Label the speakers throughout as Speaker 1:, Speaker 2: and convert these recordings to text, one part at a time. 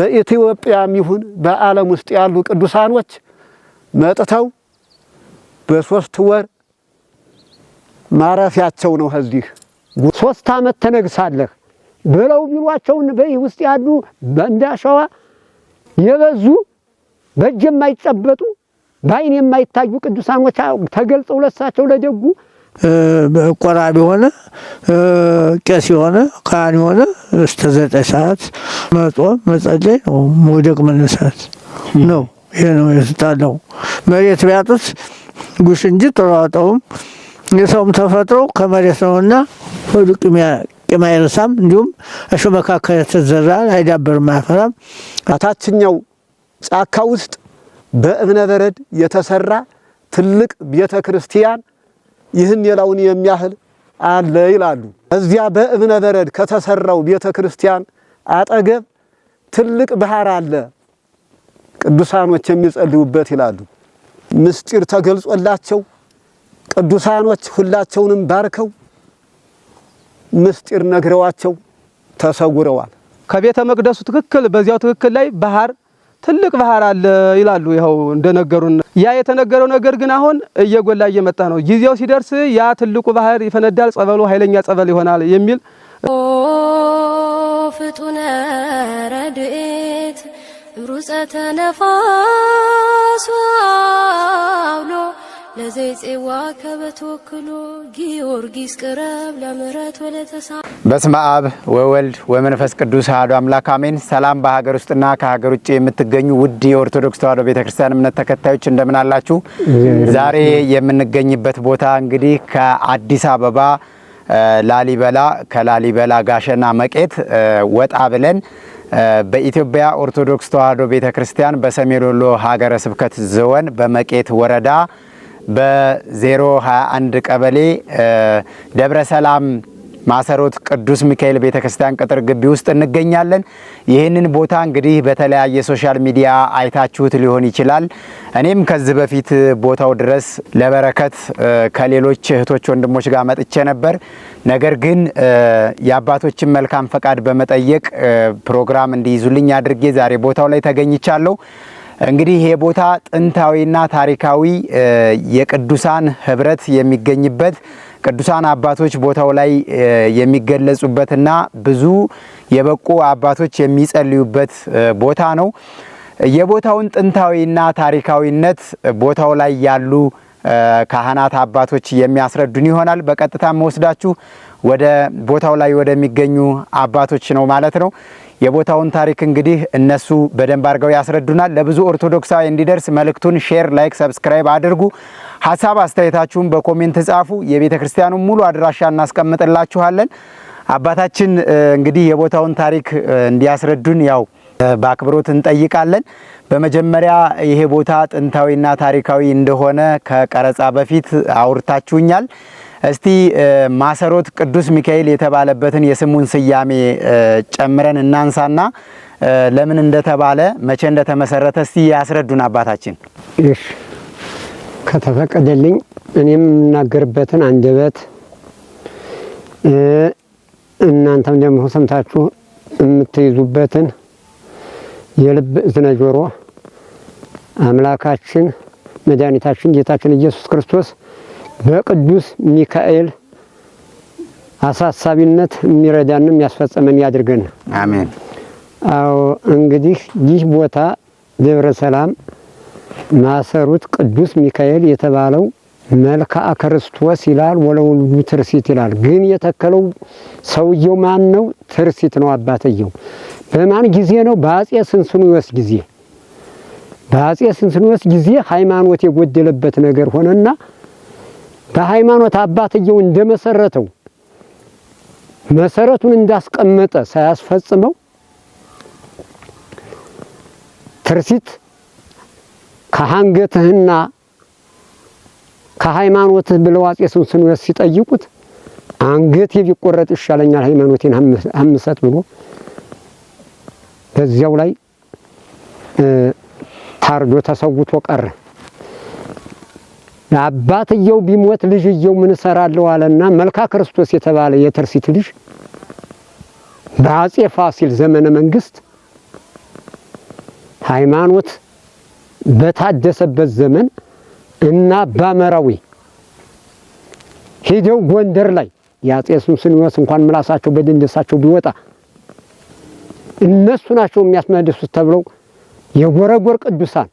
Speaker 1: በኢትዮጵያም ይሁን በዓለም ውስጥ ያሉ ቅዱሳኖች መጥተው በ3 ወር ማረፊያቸው ነው። እዚህ 3 ዓመት ተነግሳለህ ብለው ቢሏቸውን በይ ውስጥ ያሉ በእንዳሸዋ የበዙ በእጅ የማይጨበጡ በአይን የማይታዩ ቅዱሳኖች ተገልጸው ለሳቸው ለደጉ
Speaker 2: ቆራቢ ሆነ ቄስ ሆነ ካህን ሆነ እስከ 9 ሰዓት መጾም መጸለይ ነው። መውደቅ መነሳት ነው። ይሄ ነው የተጣለው። መሬት ቢያጡት ጉሽ እንጂ ተሯጠውም የሰውም ተፈጥሮ ከመሬት ነውና ወድቅ የማይረሳም እንዲሁም እሾህ መካከል የተዘራ አይዳበርም አያፈራም።
Speaker 1: ታችኛው ጫካ ውስጥ በእብነ በረድ የተሰራ ትልቅ ቤተ ክርስቲያን ይህን የላውን የሚያህል አለ ይላሉ። እዚያ በእብነ በረድ ከተሰራው ቤተ ክርስቲያን አጠገብ ትልቅ ባህር አለ፣ ቅዱሳኖች የሚጸልዩበት ይላሉ። ምስጢር ተገልጾላቸው ቅዱሳኖች ሁላቸውንም ባርከው ምስጢር ነግረዋቸው ተሰውረዋል።
Speaker 3: ከቤተ መቅደሱ ትክክል በዚያው ትክክል ላይ ባህር ትልቅ ባህር አለ ይላሉ። ይኸው እንደነገሩን ያ የተነገረው ነገር ግን አሁን እየጎላ እየመጣ ነው። ጊዜው ሲደርስ ያ ትልቁ ባህር ይፈነዳል፣ ጸበሉ ኃይለኛ ጸበል ይሆናል የሚል
Speaker 4: ፍጡነ ረድኤት ሩፀተ ነፋስ አውሎ ለዘይጼዋ ከበተወክሎ ጊዮርጊስ ቅረብ ለምሕረት ወለተሳ
Speaker 5: በስመ አብ ወወልድ ወመንፈስ ቅዱስ አሐዱ አምላክ አሜን። ሰላም በሀገር ውስጥና ከሀገር ውጭ የምትገኙ ውድ የኦርቶዶክስ ተዋሕዶ ቤተክርስቲያን እምነት ተከታዮች እንደምን አላችሁ? ዛሬ የምንገኝበት ቦታ እንግዲህ ከአዲስ አበባ ላሊበላ፣ ከላሊበላ ጋሸና መቄት ወጣ ብለን በኢትዮጵያ ኦርቶዶክስ ተዋሕዶ ቤተክርስቲያን በሰሜን ወሎ ሀገረ ስብከት ዞን በመቄት ወረዳ በ021 ቀበሌ ደብረ ሰላም ማሰሮት ቅዱስ ሚካኤል ቤተክርስቲያን ቅጥር ግቢ ውስጥ እንገኛለን። ይህንን ቦታ እንግዲህ በተለያየ ሶሻል ሚዲያ አይታችሁት ሊሆን ይችላል። እኔም ከዚህ በፊት ቦታው ድረስ ለበረከት ከሌሎች እህቶች ወንድሞች ጋር መጥቼ ነበር። ነገር ግን የአባቶችን መልካም ፈቃድ በመጠየቅ ፕሮግራም እንዲይዙልኝ አድርጌ ዛሬ ቦታው ላይ ተገኝቻለሁ። እንግዲህ ይሄ ቦታ ጥንታዊና ታሪካዊ የቅዱሳን ህብረት የሚገኝበት ቅዱሳን አባቶች ቦታው ላይ የሚገለጹበትና ብዙ የበቁ አባቶች የሚጸልዩበት ቦታ ነው። የቦታውን ጥንታዊና ታሪካዊነት ቦታው ላይ ያሉ ካህናት አባቶች የሚያስረዱን ይሆናል። በቀጥታ መወስዳችሁ ወደ ቦታው ላይ ወደሚገኙ አባቶች ነው ማለት ነው። የቦታውን ታሪክ እንግዲህ እነሱ በደንብ አድርገው ያስረዱናል። ለብዙ ኦርቶዶክሳዊ እንዲደርስ መልእክቱን ሼር፣ ላይክ፣ ሰብስክራይብ አድርጉ። ሐሳብ አስተያየታችሁን በኮሜንት ጻፉ። የቤተ ክርስቲያኑን ሙሉ አድራሻ እናስቀምጥላችኋለን። አባታችን እንግዲህ የቦታውን ታሪክ እንዲያስረዱን ያው በአክብሮት እንጠይቃለን። በመጀመሪያ ይሄ ቦታ ጥንታዊና ታሪካዊ እንደሆነ ከቀረጻ በፊት አውርታችሁኛል። እስቲ ማሰሮት ቅዱስ ሚካኤል የተባለበትን የስሙን ስያሜ ጨምረን እናንሳና ለምን እንደተባለ መቼ እንደተመሰረተ እስቲ ያስረዱን አባታችን።
Speaker 1: እሺ ከተፈቀደልኝ እኔም የምናገርበትን አንደበት እናንተም ደግሞ ሰምታችሁ የምትይዙበትን የልብ እዝነ ጆሮ አምላካችን መድኃኒታችን ጌታችን ኢየሱስ ክርስቶስ በቅዱስ ሚካኤል አሳሳቢነት የሚረዳን የሚያስፈጽመን ያድርገን።
Speaker 5: አሜን።
Speaker 1: አዎ እንግዲህ ይህ ቦታ ደብረ ሰላም ማሰሮት ቅዱስ ሚካኤል የተባለው መልክዓ ክርስቶስ ይላል፣ ወለወልዱ ትርሲት ይላል። ግን የተከለው ሰውየው ማን ነው? ትርሲት ነው አባትየው። በማን ጊዜ ነው? በአጼ ስንስኑዮስ ጊዜ። በአጼ ስንስኑዮስ ጊዜ ሃይማኖት የጎደለበት ነገር ሆነና በሃይማኖት አባትየው እንደመሰረተው መሰረቱን እንዳስቀመጠ ሳያስፈጽመው ትርሲት ከሃንገትህና ከሃይማኖትህ ብለው አጼ ስንስኑዮስ ሲጠይቁት አንገቴ ቢቆረጥ ይሻለኛል ሃይማኖቴን አምሰጥ ብሎ በዚያው ላይ ታርዶ ተሰውቶ ቀረ። አባትየው ቢሞት ልጅየው ምን ሰራለው አለና መልክዓ ክርስቶስ የተባለ የትርሲት ልጅ በአጼ ፋሲል ዘመነ መንግስት ሃይማኖት በታደሰበት ዘመን እና ባመራዊ ሄደው ጎንደር ላይ የአፄ ሱስንዮስ እንኳን ምላሳቸው በደንደሳቸው ቢወጣ እነሱ ናቸው የሚያስመልሱት ተብለው የጎረጎር ቅዱሳን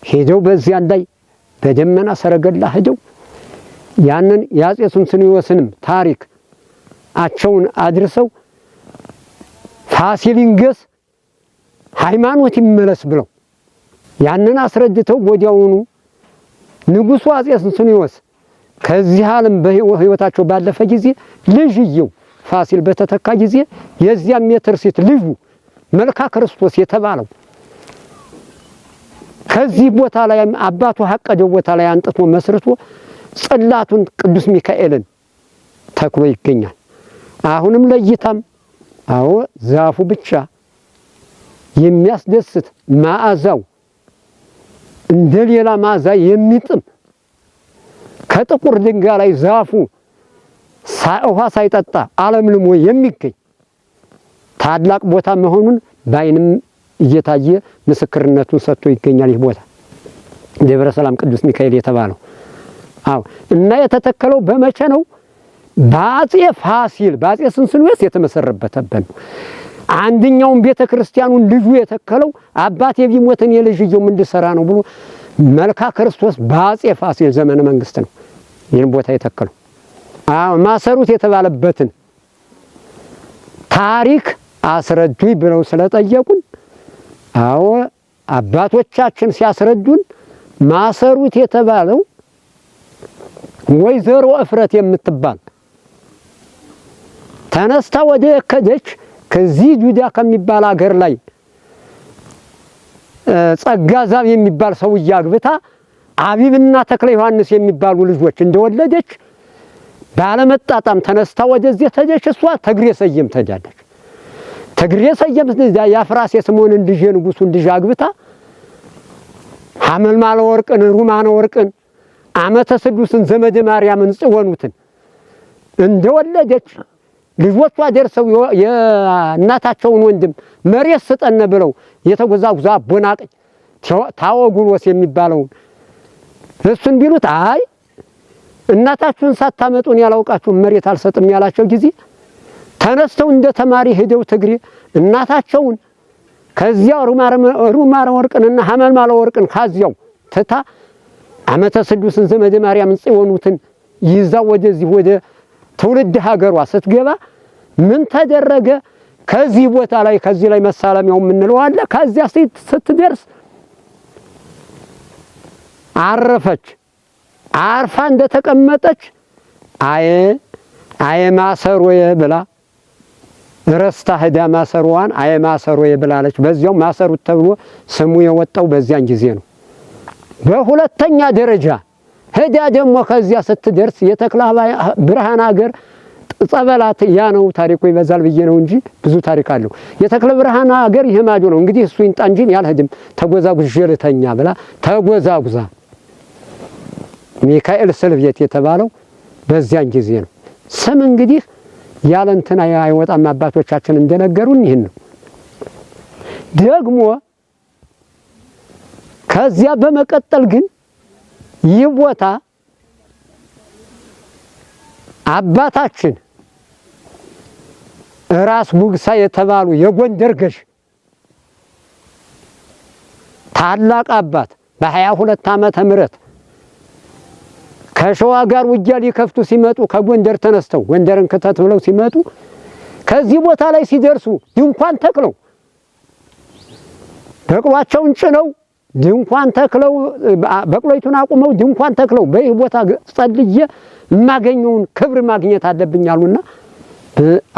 Speaker 1: ሄደው በዚያን ላይ በደመና ሰረገላ ሄደው ያንን የአፄ ሱስንዮስንም ታሪክ አቸውን አድርሰው ፋሲለደስ ሃይማኖት ይመለስ ብለው ያንን አስረድተው ወዲያውኑ ንጉሡ አፄ ሱስንዮስ ከዚህ ዓለም በሕይወታቸው ባለፈ ጊዜ ልጅየው ፋሲል በተተካ ጊዜ የዚያም የትርሲት ልጁ መልካ ክርስቶስ የተባለው ከዚህ ቦታ ላይ አባቱ ሐቀደው ቦታ ላይ አንጥቶ መስርቶ ጽላቱን ቅዱስ ሚካኤልን ተክሎ ይገኛል። አሁንም ለይታም አዎ ዛፉ ብቻ የሚያስደስት መዓዛው እንደ ሌላ መዓዛ የሚጥም ከጥቁር ድንጋይ ላይ ዛፉ ውሃ ሳይጠጣ አለምልሞ የሚገኝ ታላቅ ቦታ መሆኑን በዓይንም እየታየ ምስክርነቱን ሰጥቶ ይገኛል። ይህ ቦታ ደብረ ሰላም ቅዱስ ሚካኤል የተባለው አዎ እና የተተከለው በመቼ ነው? በአፄ ፋሲል በአፄ ሱስንዮስ የተመሰረተበት ነው። አንደኛውን ቤተ ክርስቲያኑን ልጁ የተከለው አባቴ ቢሞት እኔ ልጅየው ምን ልሰራ ነው ብሎ መልካ ክርስቶስ በአፄ ፋሲል ዘመነ መንግስት ነው ይህን ቦታ የተከለው። አዎ ማሰሩት የተባለበትን ታሪክ አስረዱኝ ብለው ስለጠየቁን አዎ አባቶቻችን ሲያስረዱን ማሰሩት የተባለው ወይዘሮ እፍረት የምትባል ተነስታ ወደ ከደች ከዚህ ጁዳ ከሚባል አገር ላይ ጸጋዛብ የሚባል ሰው ያግብታ አቢብና ተክለ ዮሐንስ የሚባሉ ልጆች እንደወለደች ባለመጣጣም ተነስታ ወደዚህ ተደች። እሷ ተግሬ ሰየም ተዳለች። ተግሬ ሰየም ያፍራስ የስምዖንን ልጅ የንጉሱን ልጅ አግብታ ሐመልማለ ወርቅን ሩማነ ወርቅን ዓመተ ስዱስን ዘመደ ማርያምን ጽወኑትን እንደወለደች ልጆቿ ደርሰው የእናታቸውን ወንድም መሬት ስጠን ብለው የተጎዛጉዛ አቦናቀኝ ታወጉሎስ የሚባለውን እሱን ቢሉት አይ እናታችሁን ሳታመጡን ያላውቃችሁ መሬት አልሰጥም ያላቸው ጊዜ ተነስተው እንደ ተማሪ ሄደው ትግሬ እናታቸውን ከዚያው ሩማረ ወርቅንና ሐመልማለ ወርቅን ካዚያው ትታ ዓመተ ስዱስን ዘመደ ማርያምን ጽዮኑትን ይዛ ወደዚህ ወደ ትውልድ ሀገሯ ስትገባ ምን ተደረገ? ከዚህ ቦታ ላይ ከዚህ ላይ መሳለሚያው የምንለው አለ። ከዚያ ስትደርስ አረፈች። አርፋ እንደተቀመጠች አየ ማሰሮዬ ብላ ረስታ ሄዳ ማሰሮዋን አየ ማሰሮዬ ብላለች። በዚያው ማሰሩት ተብሎ ስሙ የወጣው በዚያን ጊዜ ነው። በሁለተኛ ደረጃ ሄዳ ደግሞ ከዚያ ስትደርስ የተክለ ብርሃን ሀገር ጸበላት ያ ነው ታሪኩ ይበዛል ብዬ ነው እንጂ ብዙ ታሪክ አለው። የተክለ ብርሃን ሀገር ይሄ ማዶ ነው እንግዲህ እሱ ይንጣ እንጂ ያልሄድም ተጎዛጉዤ ልተኛ ብላ ተጎዛጉዛ ሚካኤል ስልቤት የተባለው በዚያን ጊዜ ነው። ስም እንግዲህ ያለ እንትን አይወጣም። አባቶቻችን እንደነገሩን ይሄን ነው። ደግሞ ከዚያ በመቀጠል ግን ይህ ቦታ አባታችን ራስ ጉግሳ የተባሉ የጎንደር ገዥ ታላቅ አባት በ22 ዓመተ ምህረት ከሸዋ ጋር ውጊያ ሊከፍቱ ሲመጡ ከጎንደር ተነስተው ጎንደርን ከተት ብለው ሲመጡ ከዚህ ቦታ ላይ ሲደርሱ ድንኳን ተክለው በቅሏቸውን ጭነው ድንኳን ተክለው በቅሎይቱን አቁመው ድንኳን ተክለው በይህ ቦታ ጸልዬ የማገኘውን ክብር ማግኘት አለብኝ አሉና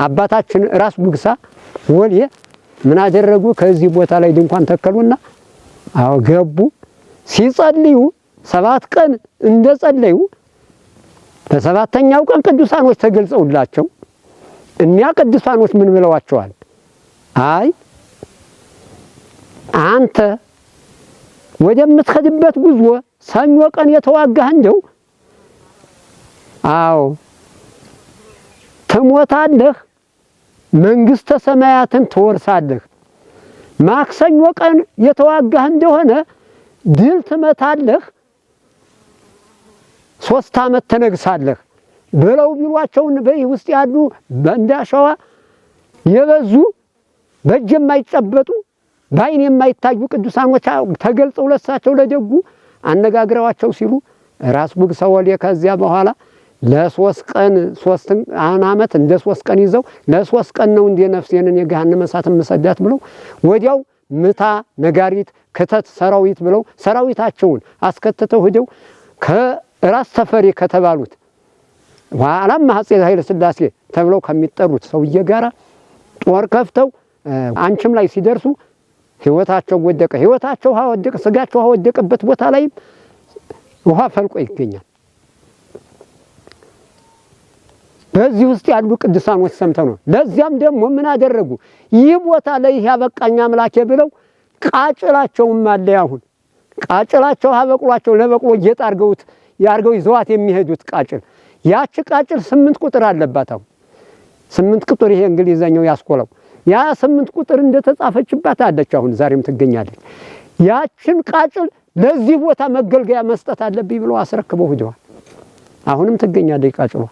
Speaker 1: አባታችን ራስ ጉግሳ ወልዬ ምን አደረጉ? ከዚህ ቦታ ላይ ድንኳን ተከሉና አዎ ገቡ። ሲጸልዩ 7 ቀን እንደጸለዩ በሰባተኛው ቀን ቅዱሳኖች ተገልጸውላቸው እኒያ ቅዱሳኖች ምን ብለዋቸዋል? አይ አንተ ወደምትሄድበት ጉዞ ሰኞ ቀን የተዋጋህ እንደው አዎ ትሞታለህ፣ መንግስተ ሰማያትን ትወርሳለህ። ማክሰኞ ቀን የተዋጋህ እንደሆነ ድል ትመታለህ፣ 3 ዓመት ተነግሳለህ ብለው ቢሏቸውን በይህ ውስጥ ያሉ በእንዳሸዋ የበዙ በእጅ የማይጨበጡ በአይን የማይታዩ ቅዱሳኖች ተገልጸው ለሳቸው ለደጉ አነጋግረዋቸው ሲሉ ራስ ጉግ ሰወሌ ከዚያ በኋላ ለ3 ቀን 3 ዓመት እንደ 3 ቀን ይዘው ለ3 ቀን ነው እንደ ነፍሴንን የገሃነመ እሳት መሰዳት ብለው ወዲያው ምታ ነጋሪት ከተት ሰራዊት ብለው ሰራዊታቸውን አስከተተው ሄደው ከራስ ተፈሪ ከተባሉት ዋላም አፄ ኃይለ ሥላሴ ተብለው ከሚጠሩት ሰውዬ ጋራ ጦር ከፍተው አንቺም ላይ ሲደርሱ ህይወታቸው ወደቀ። ህይወታቸው ወደቀ። ስጋቸው ወደቀበት ቦታ ላይ ውሃ ፈልቆ ይገኛል። በዚህ ውስጥ ያሉ ቅዱሳኖች ሰምተው ነው። ለዚያም ደግሞ ምን አደረጉ? ይህ ቦታ ላይ ያበቃኝ አምላኬ ብለው ቃጭላቸውም አለ። አሁን ቃጭላቸው አበቅሏቸው ለበቅሎ ጌጥ ያርገው ይዘዋት የሚሄዱት ቃጭል ያቺ ቃጭል 8 ቁጥር አለባት። አሁን 8 ቁጥር ይሄ እንግሊዘኛው ያስቆለው ያ 8 ቁጥር እንደተጻፈችባት አለች። አሁን ዛሬም ትገኛለች። ያችን ቃጭል ለዚህ ቦታ መገልገያ መስጠት አለብኝ ብለው አስረክበው ሄደዋል። አሁንም ትገኛለች ቃጭሏ።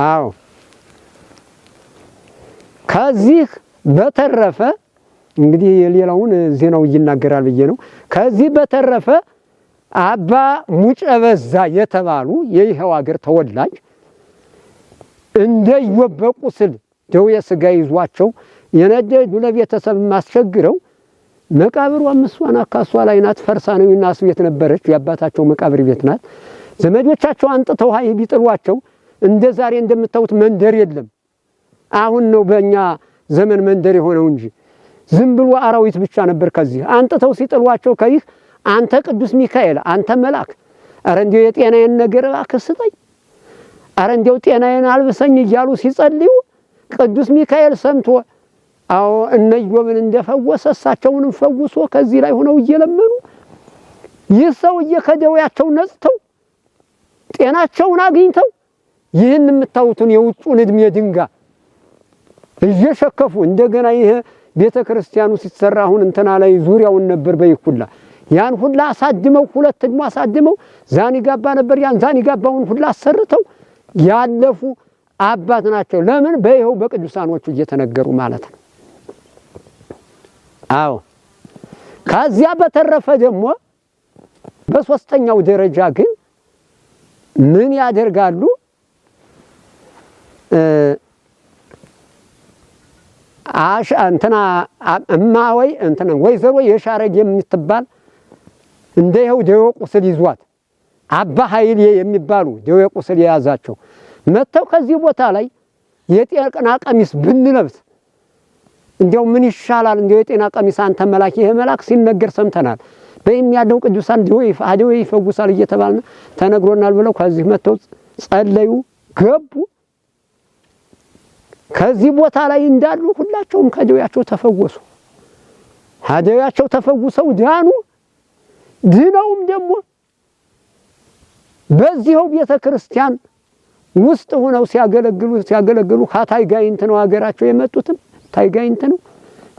Speaker 1: አዎ ከዚህ በተረፈ እንግዲህ የሌላውን ዜናው ይናገራል ብዬ ነው። ከዚህ በተረፈ አባ ሙጨበዛ የተባሉ የይኸው ሀገር ተወላጅ እንደ ኢዮብ በቁስል ደዌ ሥጋ ይዟቸው የነደዱ ለቤተሰብ ማስቸግረው መቃብሯ ምስዋና ካሷ ላይ ናት። ፈርሳ ነው የናስ ቤት ነበረች። የአባታቸው መቃብር ቤት ናት። ዘመዶቻቸው አንጥተው ሀይ ቢጥሏቸው እንደ ዛሬ እንደምታዩት መንደር የለም። አሁን ነው በእኛ ዘመን መንደር የሆነው እንጂ ዝም ብሎ አራዊት ብቻ ነበር። ከዚህ አንጥተው ሲጥሏቸው ከይህ አንተ ቅዱስ ሚካኤል አንተ መልአክ አረ እንደው የጤናዬን ነገር እባክህ ስጠኝ፣ አረ እንደው ጤናዬን አልብሰኝ እያሉ ሲጸልዩ ቅዱስ ሚካኤል ሰምቶ አዎ እነ ኢዮብን እንደፈወሰ እሳቸውንም ፈውሶ ከዚህ ላይ ሆነው እየለመኑ ይህ ሰውዬ ከደዌያቸው ነጽተው ጤናቸውን አግኝተው ይህን የምታዩትን የውጩን እድሜ ድንጋይ እየሸከፉ እንደገና ይሄ ቤተ ክርስቲያኑ ሲሰራ አሁን እንትና ላይ ዙሪያውን ነበር በይኩላ ያን ሁላ አሳድመው 2 ደግሞ አሳድመው ዛኒጋባ ነበር። ያን ዛኒጋባውን ሁላ አሰርተው ያለፉ አባት ናቸው። ለምን በይኸው በቅዱሳኖቹ እየተነገሩ ማለት ነው። አዎ ከዚያ በተረፈ ደግሞ በሶስተኛው ደረጃ ግን ምን ያደርጋሉ? እንትና እማወይ እንትና ወይዘሮ የሻረግ የምትባል እንደው ደዌ ቁስል ይዟት አባ ኃይሌ የሚባሉ ደዌ ቁስል የያዛቸው መተው ከዚህ ቦታ ላይ የጤና ቀሚስ ብንለብስ እንደው ምን ይሻላል? እንደው የጤና ቀሚስ አንተ መላክ ይሄ መላክ ሲነገር ሰምተናል። በእም ያለው ቅዱሳን ደዌ ይፈውሳል እየተባልን ተነግሮናል ብለው ከዚህ መተው ጸለዩ፣ ገቡ። ከዚህ ቦታ ላይ እንዳሉ ሁላቸውም ከደዌያቸው ተፈወሱ። ከደዌያቸው ተፈውሰው ዳኑ። ድነውም ደግሞ በዚህው ቤተ ክርስቲያን ውስጥ ሆነው ሲያገለግሉ ከታይጋይንት ነው ሀገራቸው የመጡትም ታይጋይንት ነው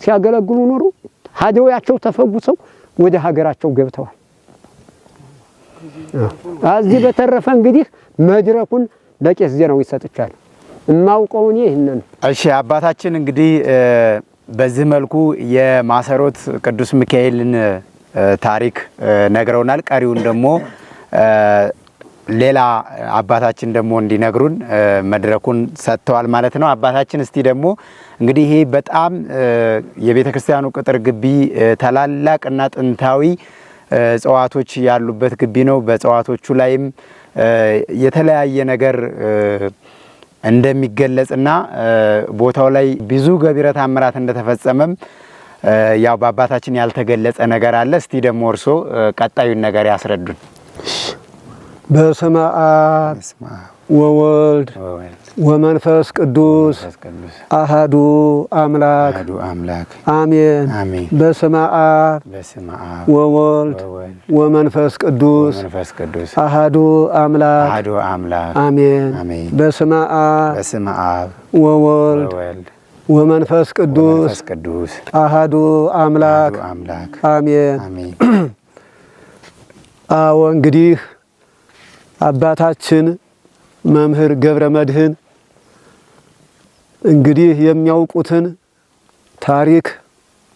Speaker 1: ሲያገለግሉ ኖሩ። ከደዌያቸው ተፈውሰው ወደ ሀገራቸው ገብተዋል። እዚህ በተረፈ እንግዲህ መድረኩን ለቄስ ዜናው ይሰጥቻል። እማውቀው እኔ ይሄንን።
Speaker 5: እሺ አባታችን እንግዲህ በዚህ መልኩ የማሰሮት ቅዱስ ሚካኤልን ታሪክ ነግረውናል። ቀሪውን ደግሞ ሌላ አባታችን ደግሞ እንዲነግሩን መድረኩን ሰጥተዋል ማለት ነው። አባታችን እስቲ ደግሞ እንግዲህ ይሄ በጣም የቤተ ክርስቲያኑ ቅጥር ግቢ ታላላቅና ጥንታዊ እጽዋቶች ያሉበት ግቢ ነው። በእጽዋቶቹ ላይም የተለያየ ነገር እንደሚገለጽና ቦታው ላይ ብዙ ገቢረ ተአምራት እንደተፈጸመም ያው በአባታችን ያልተገለጸ ነገር አለ። እስቲ ደግሞ እርሶ ቀጣዩን ነገር ያስረዱን።
Speaker 6: በስመ አብ ወወልድ ወመንፈስ ቅዱስ አሐዱ አምላክ አሜን። በስመ አብ ወወልድ ወመንፈስ ቅዱስ አሐዱ አምላክ አሜን። በስመ አብ ወወልድ ወመንፈስ ቅዱስ አሃዱ አምላክ አሜን። አዎ እንግዲህ አባታችን መምህር ገብረ መድኅን እንግዲህ የሚያውቁትን ታሪክ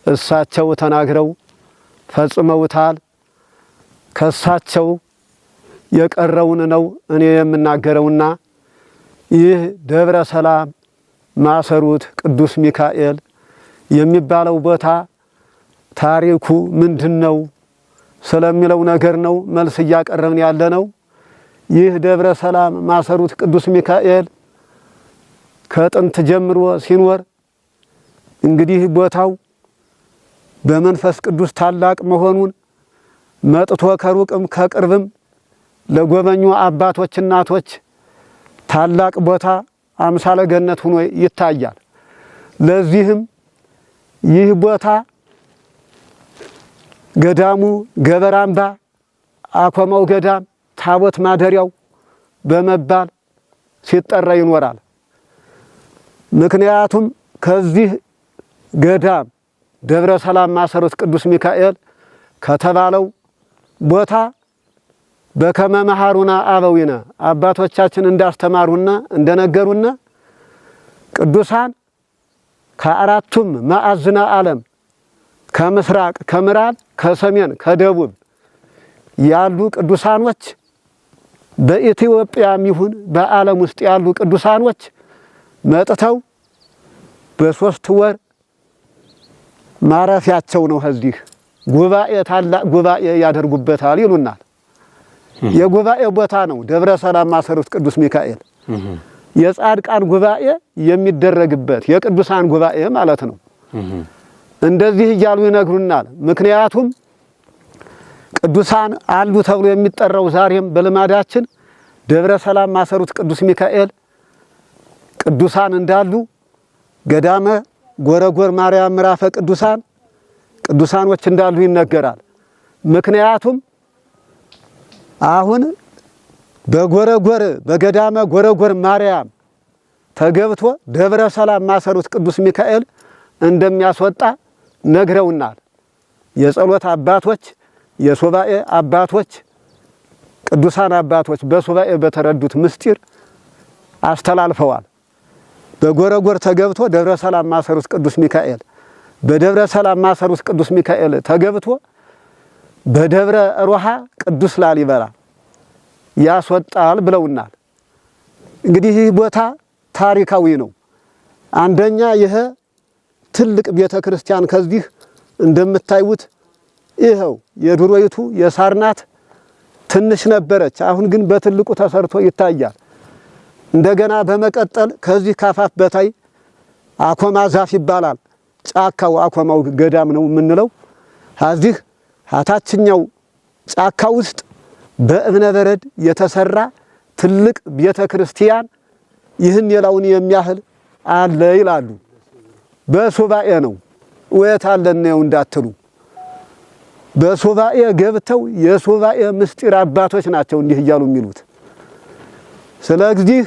Speaker 6: እሳቸው ተናግረው ፈጽመውታል። ከእሳቸው የቀረውን ነው እኔ የምናገረውና ይህ ደብረ ሰላም ማሰሩት ቅዱስ ሚካኤል የሚባለው ቦታ ታሪኩ ምንድነው ስለሚለው ነገር ነው መልስ እያቀረብን ያለነው። ይህ ደብረ ሰላም ማሰሩት ቅዱስ ሚካኤል ከጥንት ጀምሮ ሲኖር እንግዲህ ቦታው በመንፈስ ቅዱስ ታላቅ መሆኑን መጥቶ ከሩቅም ከቅርብም ለጎበኙ አባቶች እናቶች ታላቅ ቦታ አምሳለ ገነት ሆኖ ይታያል። ለዚህም ይህ ቦታ ገዳሙ ገበራምባ አኮማው ገዳም ታቦት ማደሪያው በመባል ሲጠራ ይኖራል። ምክንያቱም ከዚህ ገዳም ደብረ ሰላም ማሰሩት ቅዱስ ሚካኤል ከተባለው ቦታ በከመ መሃሩና አበዊነ አባቶቻችን እንዳስተማሩና እንደነገሩና ቅዱሳን ከአራቱም ማዕዝነ ዓለም ከምስራቅ፣ ከምዕራብ፣ ከሰሜን፣ ከደቡብ ያሉ ቅዱሳኖች በኢትዮጵያም ይሁን በዓለም ውስጥ ያሉ ቅዱሳኖች መጥተው በሶስት ወር ማረፊያቸው ነው። ከዚህ ጉባኤ ታላቅ ጉባኤ ያደርጉበታል ይሉናል። የጉባኤ ቦታ ነው ደብረ ሰላም ማሰሩት ቅዱስ ሚካኤል። የጻድቃን ጉባኤ የሚደረግበት የቅዱሳን ጉባኤ ማለት ነው። እንደዚህ እያሉ ይነግሩናል። ምክንያቱም ቅዱሳን አሉ ተብሎ የሚጠራው ዛሬም በልማዳችን ደብረ ሰላም ማሰሩት ቅዱስ ሚካኤል ቅዱሳን እንዳሉ ገዳመ ጎረጎር ማርያም ምዕራፈ ቅዱሳኖች እንዳሉ ይነገራል። ምክንያቱም አሁን በጎረጎር በገዳመ ጎረጎር ማርያም ተገብቶ ደብረ ሰላም ማሰሩት ቅዱስ ሚካኤል እንደሚያስወጣ ነግረውናል። የጸሎት አባቶች፣ የሱባኤ አባቶች፣ ቅዱሳን አባቶች በሱባኤ በተረዱት ምስጢር አስተላልፈዋል። በጎረጎር ተገብቶ ደብረ ሰላም ማሰሩት ቅዱስ ሚካኤል፣ በደብረ ሰላም ማሰሩት ቅዱስ ሚካኤል ተገብቶ በደብረ ሮሃ ቅዱስ ላሊበላ ያስወጣል ብለውናል። እንግዲህ ይህ ቦታ ታሪካዊ ነው። አንደኛ ይሄ ትልቅ ቤተ ክርስቲያን ከዚህ እንደምታዩት ይኸው የድሮይቱ የሳርናት ትንሽ ነበረች። አሁን ግን በትልቁ ተሰርቶ ይታያል። እንደገና በመቀጠል ከዚህ ካፋፍ በታይ አኮማ ዛፍ ይባላል። ጫካው አኮማው ገዳም ነው የምንለው። ከዚህ ታችኛው ጫካ ውስጥ በእብነ በረድ የተሰራ ትልቅ ቤተ ክርስቲያን ይህን የላውን የሚያህል አለ ይላሉ። በሱባኤ ነው ወየት አለን ነው እንዳትሉ፣ በሱባኤ ገብተው የሱባኤ ምስጢር አባቶች ናቸው እንዲህ እያሉ የሚሉት። ስለዚህ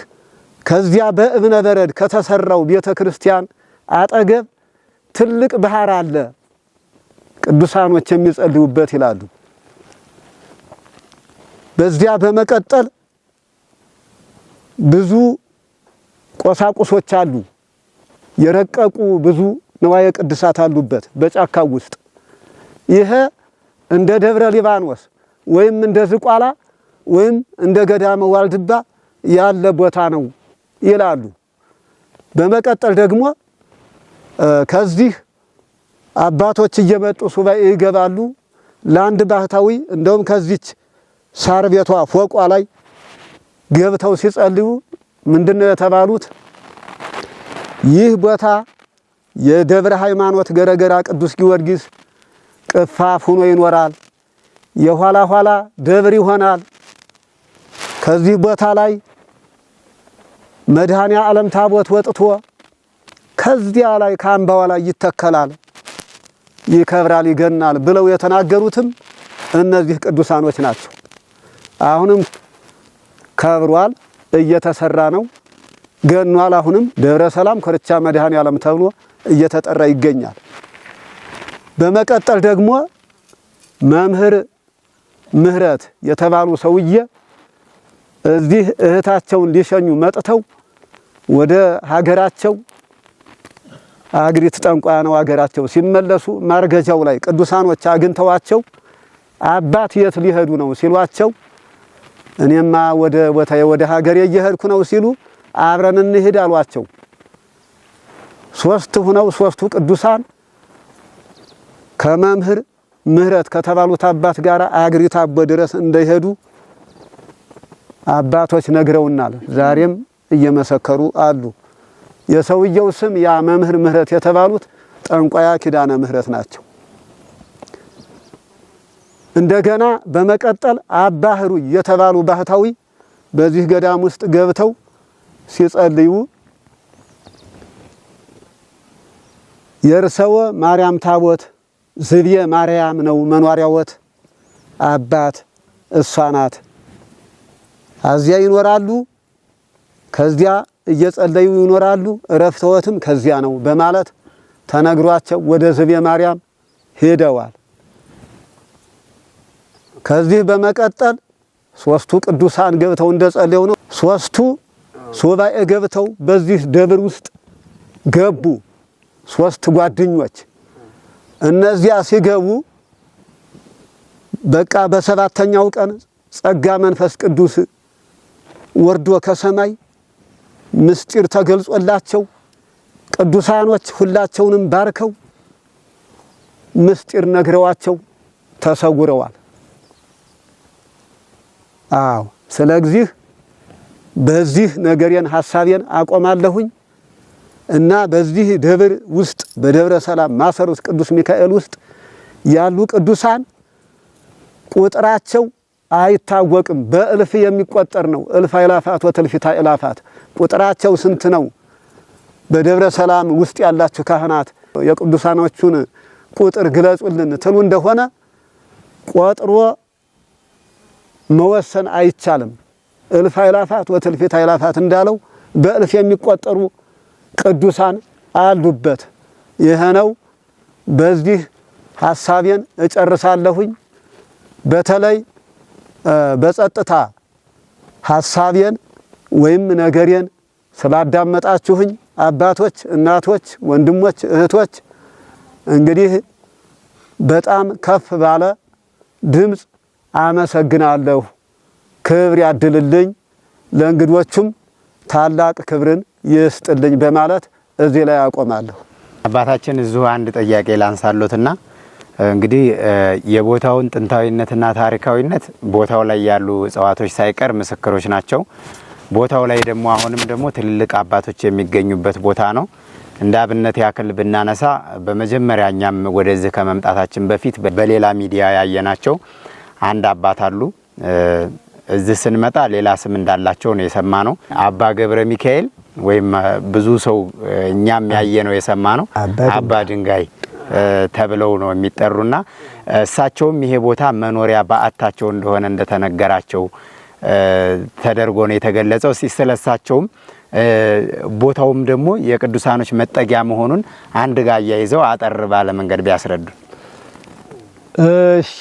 Speaker 6: ከዚያ በእብነ በረድ ከተሰራው ቤተ ክርስቲያን አጠገብ ትልቅ ባህር አለ ቅዱሳኖች የሚጸልዩበት ይላሉ። በዚያ በመቀጠል ብዙ ቆሳቁሶች አሉ። የረቀቁ ብዙ ንዋየ ቅድሳት አሉበት በጫካው ውስጥ። ይሄ እንደ ደብረ ሊባኖስ ወይም እንደ ዝቋላ ወይም እንደ ገዳመ ዋልድባ ያለ ቦታ ነው ይላሉ። በመቀጠል ደግሞ ከዚህ አባቶች እየመጡ ሱባኤ ይገባሉ። ለአንድ ባህታዊ እንደውም ከዚች ሳር ቤቷ ፎቋ ላይ ገብተው ሲጸልዩ ምንድነው የተባሉት? ይህ ቦታ የደብረ ሃይማኖት ገረገራ ቅዱስ ጊዮርጊስ ቅፋፍ ሆኖ ይኖራል። የኋላ ኋላ ደብር ይሆናል። ከዚህ ቦታ ላይ መድኃኔ ዓለም ታቦት ወጥቶ ከዚያ ላይ ከአምባዋ ላይ ይተከላል፣ ይከብራል፣ ይገናል ብለው የተናገሩትም እነዚህ ቅዱሳኖች ናቸው። አሁንም ከብሯል፣ እየተሰራ ነው። ገኗል። አሁንም ደብረ ሰላም ኮርቻ መድኃኔዓለም ተብሎ እየተጠራ ይገኛል። በመቀጠል ደግሞ መምህር ምህረት የተባሉ ሰውዬ እዚህ እህታቸውን ሊሸኙ መጥተው ወደ ሀገራቸው አግሪት ጠንቋያ ነው ሀገራቸው ሲመለሱ ማርገጃው ላይ ቅዱሳኖች አግኝተዋቸው አባት የት ሊሄዱ ነው ሲሏቸው እኔማ ወደ ቦታዬ ወደ ሀገሬ እየሄድኩ ነው ሲሉ አብረን እንሂድ አሏቸው። ሶስቱ ቅዱሳን ከመምህር ምህረት ከተባሉት አባት ጋር አግሪት አቦ ድረስ እንደሄዱ አባቶች ነግረውናል። ዛሬም እየመሰከሩ አሉ። የሰውየው ስም ያ መምህር ምህረት የተባሉት ጠንቋያ ኪዳነ ምህረት ናቸው። እንደገና በመቀጠል አባ ህሩይ የተባሉ ባህታዊ በዚህ ገዳም ውስጥ ገብተው ሲጸልዩ የርሰወ ማርያም ታቦት ዝብየ ማርያም ነው መኗሪያወት አባት እሷ ናት። አዚያ ይኖራሉ። ከዚያ እየጸለዩ ይኖራሉ። እረፍተወትም ከዚያ ነው በማለት ተነግሯቸው ወደ ዝብየ ማርያም ሄደዋል። ከዚህ በመቀጠል ሶስቱ ቅዱሳን ገብተው እንደጸለዩ ነው። ሶስቱ ሱባኤ ገብተው በዚህ ደብር ውስጥ ገቡ። ሶስት ጓደኞች እነዚያ ሲገቡ በቃ በሰባተኛው ቀን ጸጋ መንፈስ ቅዱስ ወርዶ ከሰማይ ምስጢር ተገልጾላቸው ቅዱሳኖች ሁላቸውንም ባርከው ምስጢር ነግረዋቸው ተሰውረዋል። አዎ ስለዚህ በዚህ ነገሬን ሐሳቤን አቆማለሁኝ እና በዚህ ደብር ውስጥ በደብረ ሰላም ማሰሩት ቅዱስ ሚካኤል ውስጥ ያሉ ቅዱሳን ቁጥራቸው አይታወቅም። በእልፍ የሚቆጠር ነው። እልፍ አእላፋት ወትእልፊተ አእላፋት ቁጥራቸው ስንት ነው? በደብረ ሰላም ውስጥ ያላችሁ ካህናት የቅዱሳኖቹን ቁጥር ግለጹልን ትሉ እንደሆነ ቆጥሮ መወሰን አይቻልም። እልፍ አእላፋት ወትእልፊተ አእላፋት እንዳለው በእልፍ የሚቆጠሩ ቅዱሳን አሉበት። ይሄ ነው። በዚህ ሐሳቤን እጨርሳለሁኝ። በተለይ በጸጥታ ሐሳቤን ወይም ነገሬን ስላዳመጣችሁኝ አባቶች፣ እናቶች፣ ወንድሞች፣ እህቶች እንግዲህ በጣም ከፍ ባለ ድምፅ አመሰግናለሁ። ክብር ያድልልኝ፣ ለእንግዶቹም ታላቅ ክብርን ይስጥልኝ በማለት እዚህ ላይ አቆማለሁ።
Speaker 5: አባታችን እዚሁ አንድ ጥያቄ ላንሳሎትና እንግዲህ የቦታውን ጥንታዊነትና ታሪካዊነት ቦታው ላይ ያሉ እጽዋቶች ሳይቀር ምስክሮች ናቸው። ቦታው ላይ ደግሞ አሁንም ደግሞ ትልልቅ አባቶች የሚገኙበት ቦታ ነው። እንደ አብነት ያክል ብናነሳ በመጀመሪያ እኛም ወደዚህ ከመምጣታችን በፊት በሌላ ሚዲያ ያየናቸው አንድ አባት አሉ። እዚህ ስንመጣ ሌላ ስም እንዳላቸው ነው የሰማነው። አባ ገብረ ሚካኤል ወይም ብዙ ሰው እኛም ያየነው የሰማነው አባ ድንጋይ ተብለው ነው የሚጠሩና እሳቸውም ይሄ ቦታ መኖሪያ በዓታቸው እንደሆነ እንደተነገራቸው ተደርጎ ነው የተገለጸው። ስለሳቸውም ቦታውም ደግሞ የቅዱሳኖች መጠጊያ መሆኑን አንድ ጋር አያይዘው አጠር ባለ መንገድ ቢያስረዱ።
Speaker 6: እሺ፣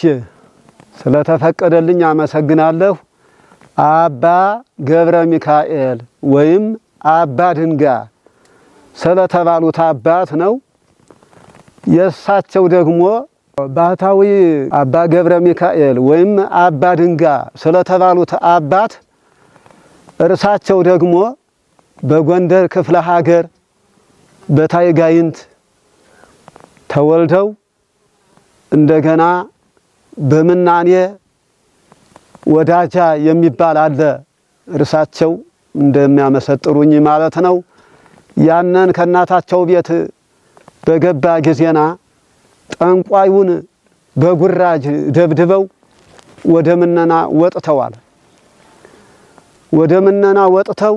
Speaker 6: ስለተፈቀደልኝ አመሰግናለሁ። አባ ገብረ ሚካኤል ወይም አባ ድንጋይ ስለተባሉት አባት ነው። የእሳቸው ደግሞ ባህታዊ አባ ገብረ ሚካኤል ወይም አባ ድንጋይ ስለተባሉት አባት እርሳቸው ደግሞ በጎንደር ክፍለ ሀገር በታይጋይንት ተወልደው እንደገና በምናኔ ወዳጃ የሚባል አለ። እርሳቸው እንደሚያመሰጥሩኝ ማለት ነው። ያንን ከእናታቸው ቤት በገባ ጊዜና ጠንቋዩን በጉራጅ ደብድበው ወደ ምነና ወጥተዋል። ወደ ምነና ወጥተው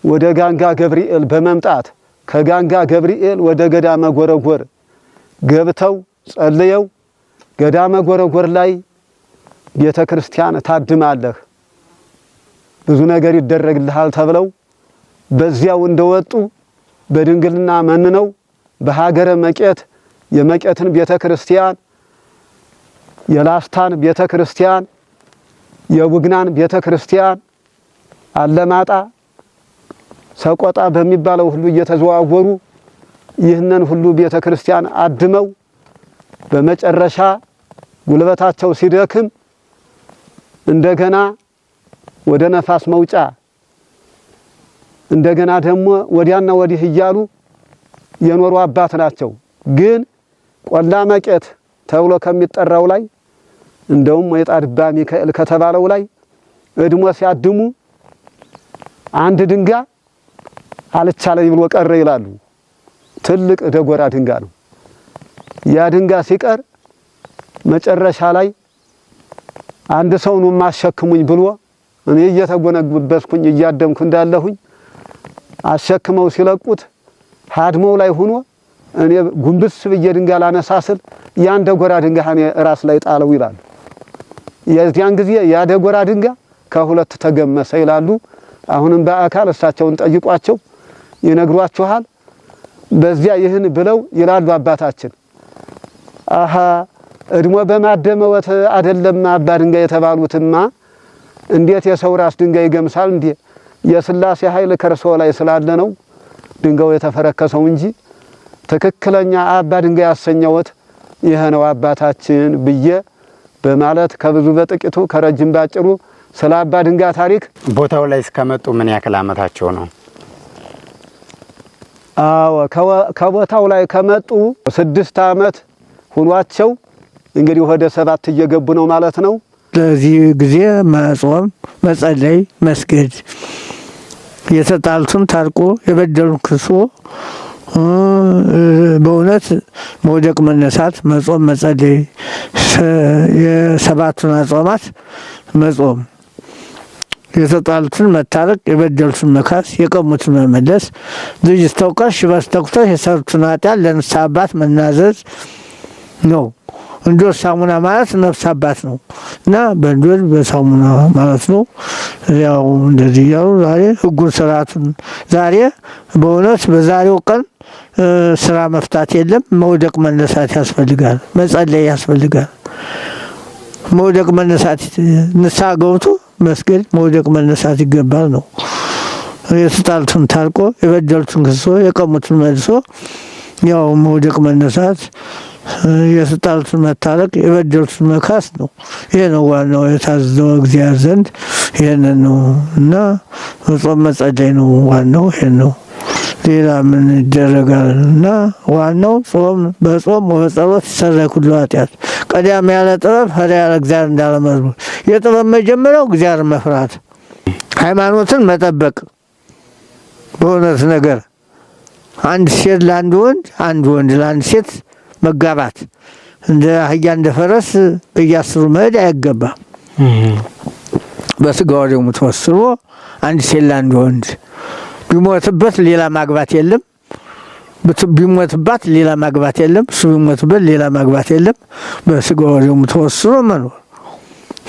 Speaker 6: ወደ ጋንጋ ገብርኤል በመምጣት ከጋንጋ ገብርኤል ወደ ገዳመ ጎረጎር ገብተው ጸልየው ገዳመ ጎረጎር ላይ ቤተ ክርስቲያን ታድማለህ፣ ብዙ ነገር ይደረግልሃል ተብለው በዚያው እንደወጡ በድንግልና መንነው በሀገረ መቄት የመቄትን ቤተክርስቲያን፣ የላስታን ቤተክርስቲያን፣ የቡግናን ቤተክርስቲያን፣ አለማጣ ሰቆጣ በሚባለው ሁሉ እየተዘዋወሩ ይህንን ሁሉ ቤተክርስቲያን አድመው በመጨረሻ ጉልበታቸው ሲደክም እንደገና ወደ ነፋስ መውጫ እንደገና ደግሞ ወዲያና ወዲህ እያሉ የኖሩ አባት ናቸው። ግን ቆላ መቄት ተብሎ ከሚጠራው ላይ እንደውም የጣድባ ሚካኤል ከተባለው ላይ እድሞ ሲያድሙ አንድ ድንጋይ አልቻለኝ ብሎ ቀረ ይላሉ። ትልቅ ደጎራ ድንጋይ ነው። ያ ድንጋይ ሲቀር መጨረሻ ላይ አንድ ሰው ነው ማሸክሙኝ ብሎ እኔ እየተጎነበስኩኝ እያደምኩ እንዳለሁኝ አሸክመው ሲለቁት ሃድመው ላይ ሆኖ እኔ ጉንብስ ብዬ ድንጋይ ላነሳስል ያን ደጎራ ድንጋይ ራስ ላይ ጣለው ይላሉ። የዚያን ጊዜ ያ ደጎራ ድንጋይ ከሁለት ተገመሰ ይላሉ። አሁንም በአካል እሳቸውን ጠይቋቸው ይነግሯችኋል። በዚያ ይህን ብለው ይላሉ አባታችን አሃ እድሞ በማደመወት አይደለም አባ ድንጋይ የተባሉትማ እንዴት የሰው ራስ ድንጋይ ይገምሳል እንዴ? የሥላሴ ኃይል ከርሶ ላይ ስላለ ነው ድንጋዩ የተፈረከሰው እንጂ ትክክለኛ አባ ድንጋይ ያሰኘውት ይሄ ነው አባታችን ብዬ በማለት ከብዙ በጥቂቱ ከረጅም ባጭሩ ስለ አባ ድንጋይ ታሪክ።
Speaker 5: ቦታው ላይ እስከመጡ ምን ያክል ዓመታቸው ነው?
Speaker 6: አዎ ከቦታው ላይ ከመጡ 6 ዓመት ሆኗቸው እንግዲህ ወደ 7 እየገቡ ነው ማለት ነው።
Speaker 2: ለዚህ ጊዜ መጾም፣ መጸለይ፣ መስገድ የተጣሉትን ታርቆ የበደሉን ክሶ በእውነት መውደቅ መነሳት፣ መጾም፣ መጸለይ፣ የሰባቱን አጽዋማት መጾም፣ የተጣሉትን መታረቅ፣ የበደሉትን መካስ፣ የቀሙትን መመለስ፣ ልጅ ስተውቀት ሽበት ተኩተት የሰሩትን ኃጢአት ለንስሐ አባት መናዘዝ ነው። እንዶር ሳሙና ማለት ነፍስ አባት ነው እና በእንዶር በሳሙና ማለት ነው። ያው እንደዚህ ያው ዛሬ ሕጉን ስርዓቱን ዛሬ በእውነት በዛሬው ቀን ስራ መፍታት የለም። መውደቅ መነሳት ያስፈልጋል። መጸለይ ያስፈልጋል። መውደቅ መነሳት ንስሐ ገብቶ መስገድ መውደቅ መነሳት ይገባል ነው። የተጣሉትን ታርቆ የበደሉትን ክሶ የቀሙትን መልሶ ያው መውደቅ መነሳት የተጣሉትን መታረቅ የበደሉትን መካስ ነው። ይሄ ነው ዋናው የታዘዘው እግዚአብሔር ዘንድ ይሄንን ነው እና ጾም መጸለይ ነው ዋናው ይሄ ነው። ሌላ ምን ይደረጋል? እና ዋናው ጾም በጾም ወበጸሎት ይሰረይ ኩሉ ኃጢአት ቀዳሚ ያለ ጥበብ ፈሪሃ ለእግዚአብሔር እንዳለ መዝሙር። የጥበብ መጀመሪያው እግዚአብሔር መፍራት፣ ሃይማኖትን መጠበቅ። በእውነት ነገር አንድ ሴት ለአንድ ወንድ፣ አንድ ወንድ ለአንድ ሴት መጋባት እንደ አህያ እንደ ፈረስ በየአስሩ መሄድ አይገባም። በስጋው ደግሞ ተወስኖ አንድ ሴት ለአንድ ወንድ ቢሞትበት ሌላ ማግባት የለም። ቢሞትባት ሌላ ማግባት የለም። እሱ ቢሞትበት ሌላ ማግባት የለም። በስጋው ደግሞ ተወስኖ መኖር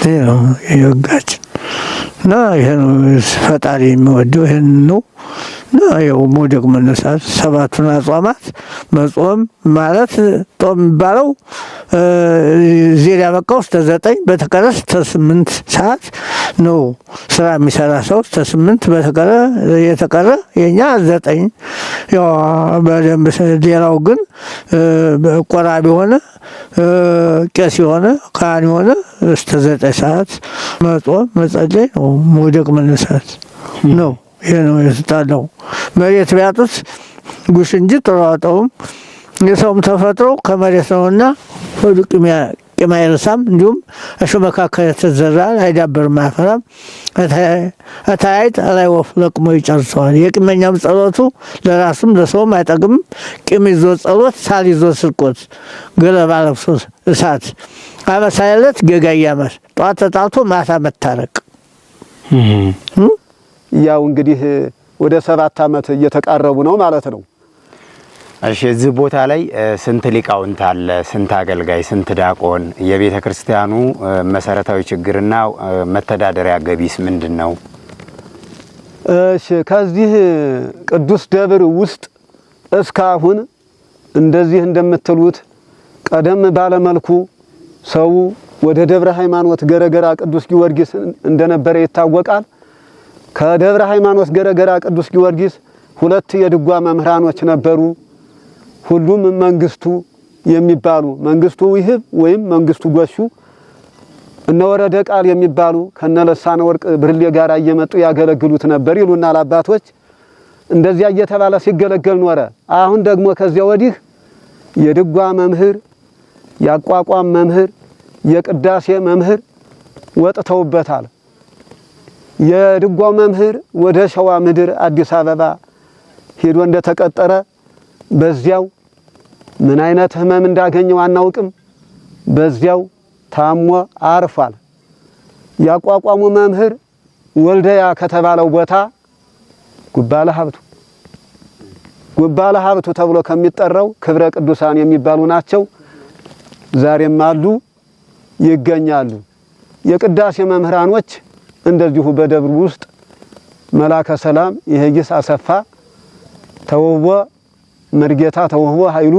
Speaker 2: ይሄ ነው የሕጋችን እና ይሄ ነው ፈጣሪ የሚወደው ይሄን ነው። እና ያው መውደቅ መነሳት ሰባቱን አጽዋማት መጾም ማለት ጾም የሚባለው ዜር ያበቃው እስከ 9 በተቀረ እስከ 8 ሰዓት ነው። ስራ የሚሰራ ሰው እስከ 8 በተቀረ የተቀረ የኛ 9 ያው በደንብ። ሌላው ግን ቆራቢ ሆነ ቄስ የሆነ ካህን የሆነ እስከ 9 ሰዓት መጾም መጸለይ ነው። መውደቅ መነሳት ነው። ይሄ ነው የተጣለው። መሬት ቢያጡት ጉሽ እንጂ ተሯጠውም የሰውም ተፈጥሮ ከመሬት ነውና ወዱ ቂም አይረሳም። እንዲሁም እሾህ መካከል የተዘራ አይዳበርም አያፈራም። እታይት ላይ ወፍ ለቅሞ ይጨርሰዋል። የቂመኛም ጸሎቱ ለራሱም ለሰውም አይጠቅምም። ቂም ይዞ ጸሎት፣ ሳል ይዞ ስርቆት፣ ገለባ ለብሶ እሳት፣ አበሳይለት ገጋይ ያመር፣ ጠዋት ተጣልቶ ማታ መታረቅ።
Speaker 6: ያው እንግዲህ ወደ 7 ዓመት እየተቃረቡ ነው ማለት ነው።
Speaker 5: እሺ እዚህ ቦታ ላይ ስንት ሊቃውንት አለ? ስንት አገልጋይ? ስንት ዲያቆን? የቤተ ክርስቲያኑ መሰረታዊ ችግርና መተዳደሪያ ገቢስ ምንድነው?
Speaker 6: እሺ ከዚህ ቅዱስ ደብር ውስጥ እስካሁን እንደዚህ እንደምትሉት ቀደም ባለመልኩ ሰው ወደ ደብረ ሃይማኖት ገረገራ ቅዱስ ጊዮርጊስ እንደነበረ ይታወቃል። ከደብረ ሃይማኖት ገረገራ ቅዱስ ጊዮርጊስ 2 የድጓ መምህራኖች ነበሩ። ሁሉም መንግስቱ የሚባሉ መንግስቱ ይህብ ወይም መንግስቱ ጎሹ እነ ወረደ ቃል የሚባሉ ከነለሳነ ወርቅ ብርሌ ጋር እየመጡ ያገለግሉት ነበር ይሉናል አባቶች። እንደዚያ እየተባለ ሲገለገል ኖረ። አሁን ደግሞ ከዚያ ወዲህ የድጓ መምህር፣ ያቋቋም መምህር፣ የቅዳሴ መምህር ወጥተውበታል። የድጓው መምህር ወደ ሸዋ ምድር አዲስ አበባ ሄዶ እንደተቀጠረ በዚያው ምን አይነት ህመም እንዳገኘው አናውቅም። በዚያው ታሞ አርፏል። ያቋቋሙ መምህር ወልደያ ከተባለው ቦታ ጉባለ ሀብቱ ተብሎ ከሚጠራው ክብረ ቅዱሳን የሚባሉ ናቸው። ዛሬም አሉ ይገኛሉ። የቅዳሴ መምህራኖች እንደዚሁ በደብሩ ውስጥ መላከ ሰላም ይሄይስ አሰፋ፣ ተውቦ መርጌታ ተውቦ ኃይሉ፣